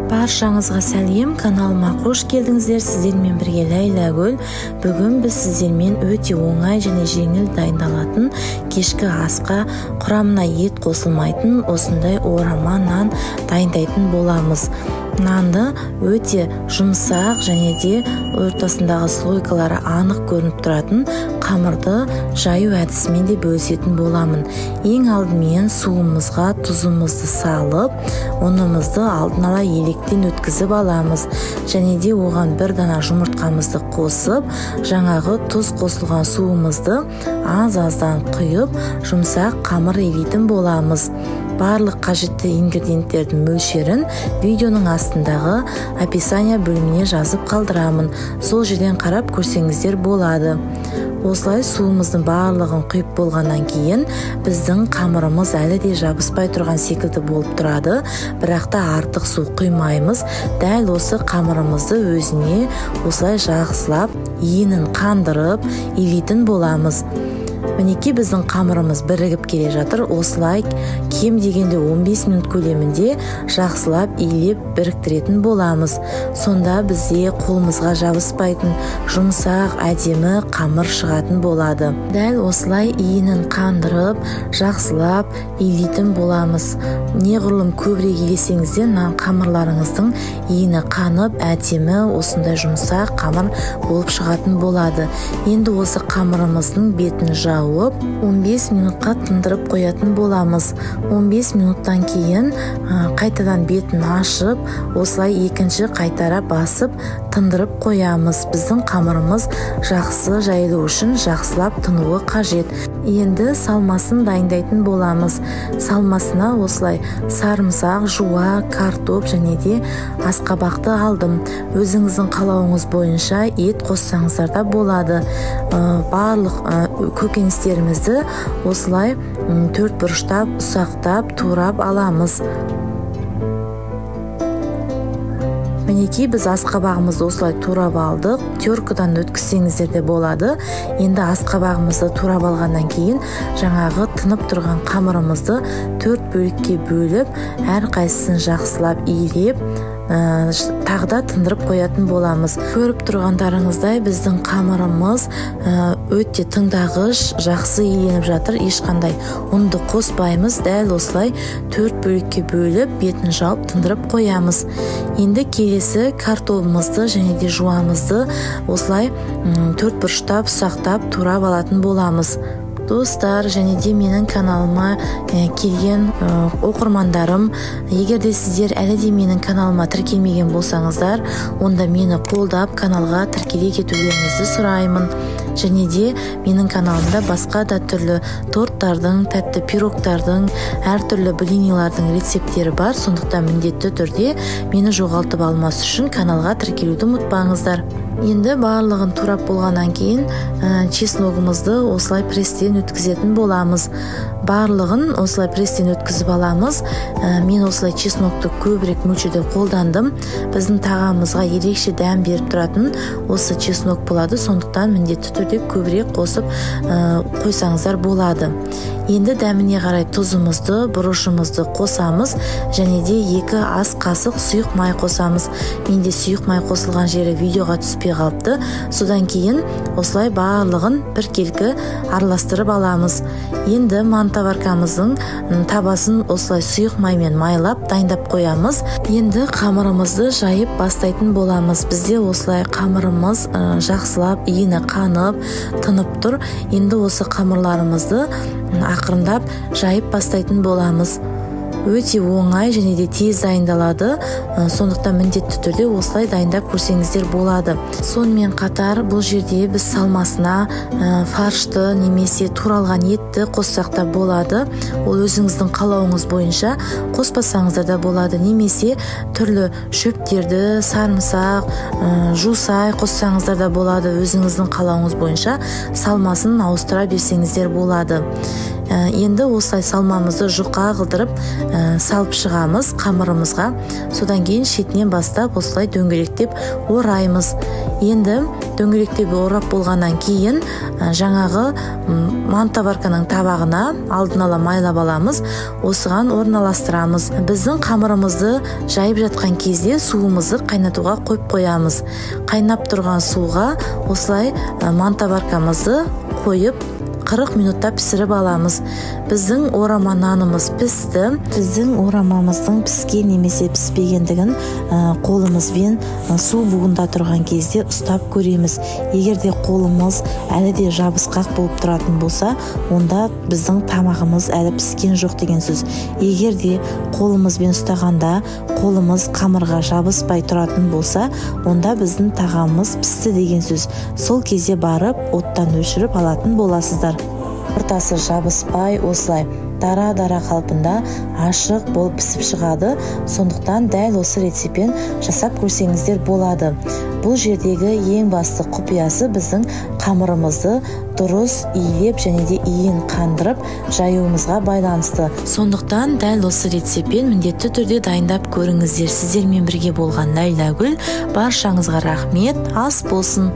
Баршаңызға сәлем, каналыма қош келдіңіздер. Сіздермен бірге Ләйләгүл. Бүгін біз сіздермен өте оңай және жеңіл дайындалатын кешкі асқа құрамына ет қосылмайтын осындай орама нан дайындайтын боламыз. Нанды өте жұмсақ және де ортасындағы слойкалары анық көрініп тұратын қамырды жаю әдісімен де бөлісетін боламын. Ең алдымен суымызға тұзымызды салып, ұнымызды алдын ала електен өткізіп аламыз. Және де оған бір дана жұмыртқамызды қосып, жаңағы тұз қосылған суымызды аз-аздан құйып, жұмсақ қамыр илейтін боламыз. Барлық қажетті ингредиенттердің мөлшерін видеоның астындағы описание бөліміне жазып қалдырамын. Сол жерден қарап көрсеңіздер болады. Осылай суымыздың барлығын құйып болғаннан кейін біздің қамырымыз әлі де жабыспай тұрған секілді болып тұрады. Бірақ та артық су құймаймыз. Дәл осы қамырымызды өзіне осылай жақсылап, иінін қандырып илейтін боламыз. Мінекей біздің қамырымыз бірігіп келе жатыр. Осылай кем дегенде 15 минут көлемінде жақсылап илеп біріктіретін боламыз. Сонда бізде қолымызға жабыспайтын жұмсақ, әдемі қамыр шығатын болады. Дәл осылай иінін қандырып, жақсылап илейтін боламыз. Неғұрлым көбірек илесеңіздер, нан қамырларыңыздың иіні қанып, әдемі осындай жұмсақ қамыр болып шығатын болады. Енді осы қамырымыздың бетін жауып 15 минутқа тындырып қоятын боламыз. 15 минуттан кейін қайтадан бетін ашып, осылай екінші қайтара басып тындырып қоямыз. Біздің қамырымыз жақсы жайылу үшін жақсылап тынуы қажет. Енді салмасын дайындайтын боламыз. Салмасына осылай сарымсақ, жуа, картоп және де асқабақты алдым. Өзіңіздің қалауыңыз бойынша ет қоссаңыздар да болады. Барлық көкөністерімізді осылай 4 бұрыштап, ұсақтап, турап аламыз. Мінекей біз асқабағымызды осылай турап алдық. Теркадан өткізсеңіздер де болады. Енді асқабағымызды турап алғаннан кейін жаңағы тынып тұрған қамырымызды 4 бөлікке бөліп, әрқайсысын жақсылап илеп, тағда тындырып қоятын боламыз. Көріп тұрғандарыңыздай біздің қамырымыз өте тыңдағыш, жақсы иленіп жатыр. Ешқандай ұнды қоспаймыз. Дәл осылай 4 бөлікке бөліп, бетін жауып тындырып қоямыз. Енді келесі картопымызды және де жуамызды осылай 4 бұрыштап, ұсақтап, турап алатын боламыз. Достар, және де менің каналыма келген оқырмандарым, егер де сіздер әлі де менің каналыма тіркелмеген болсаңыздар, онда мені қолдап каналға тіркеле кетулеріңізді сұраймын. Және де менің каналымда басқа да түрлі торттардың, тәтті пирогтардың, әртүрлі блинилардың рецепттері бар. Сондықтан міндетті түрде мені жоғалтып алмас үшін каналға тіркелуді ұмытпаңыздар. Енді барлығын турап болғаннан кейін чесногымызды осылай пресстен өткізетін боламыз. Барлығын осылай пресстен өткізіп аламыз. Мен осылай чеснокты көбірек мөлшерде қолдандым. Біздің тағамызға ерекше дәм беріп тұратын осы чеснок болады. Сондықтан міндетті түрде көбірек қосып қойсаңыздар болады. Енді дәміне қарай тұзымызды, бұрышымызды қосамыз және де 2 ас қасық сұйық май қосамыз. Менде сұйық май қосылған жері видеоға түспей қалыпты. Содан кейін осылай барлығын біркелкі араластырып аламыз. Енді мантаваркамыздың табасын осылай сұйық маймен майлап дайындап қоямыз. Енді қамырымызды жайып бастайтын боламыз. Бізде осылай қамырымыз жақсылап, иіні қанып, тынып тұр. Енді осы қамырларымызды ақырындап жайып бастайтын боламыз. Өте оңай және де тез дайындалады. Сондықтан міндетті түрде осылай дайындап көрсеңіздер болады. Сонымен қатар бұл жерде біз салмасына фаршты немесе туралған етті қоссақ та болады. Ол өзіңіздің қалауыңыз бойынша қоспасаңыздар да болады. Немесе түрлі шөптерді, сарымсақ, жусай қоссаңыздар да болады. Өзіңіздің қалауыңыз бойынша салмасын ауыстыра берсеңіздер болады. Енді осылай салмамызды жұқа қылдырып салып шығамыз қамырымызға. Содан кейін шетінен бастап осылай дөңгелектеп ораймыз. Енді дөңгелектеп орап болғаннан кейін жаңағы мантоварканың табағына алдын ала майлап аламыз. Осыған орналастырамыз. Біздің қамырымызды жайып жатқан кезде суымызды қайнатуға қойып қоямыз. Қайнап тұрған суға осылай мантоваркамызды қойып 40 минутта пісіріп аламыз. Біздің орама нанымыз пісті. Біздің орамамыздың піскен немесе піспегендігін қолымызбен су буында тұрған кезде ұстап көреміз. Егер де қолымыз әлі де жабысқақ болып тұратын болса, онда біздің тамағымыз әлі піскен жоқ деген сөз. Егер де қолымызбен ұстағанда қолымыз қамырға жабыспай тұратын болса, онда біздің тағамымыз пісті деген сөз. Сол кезде барып оттан өшіріп алатын боласыздар. Ортасы жабыспай осылай дара-дара қалпында ашық болып пісіп шығады. Сондықтан дәл осы рецеппен жасап көрсеңіздер болады. Бұл жердегі ең басты құпиясы біздің қамырымызды дұрыс иілеп және де иін қандырып жаюымызға байланысты. Сондықтан дәл осы рецеппен міндетті түрде дайындап көріңіздер. Сіздермен бірге болған Ләйләгүл. Баршаңызға рахмет. Ас болсын.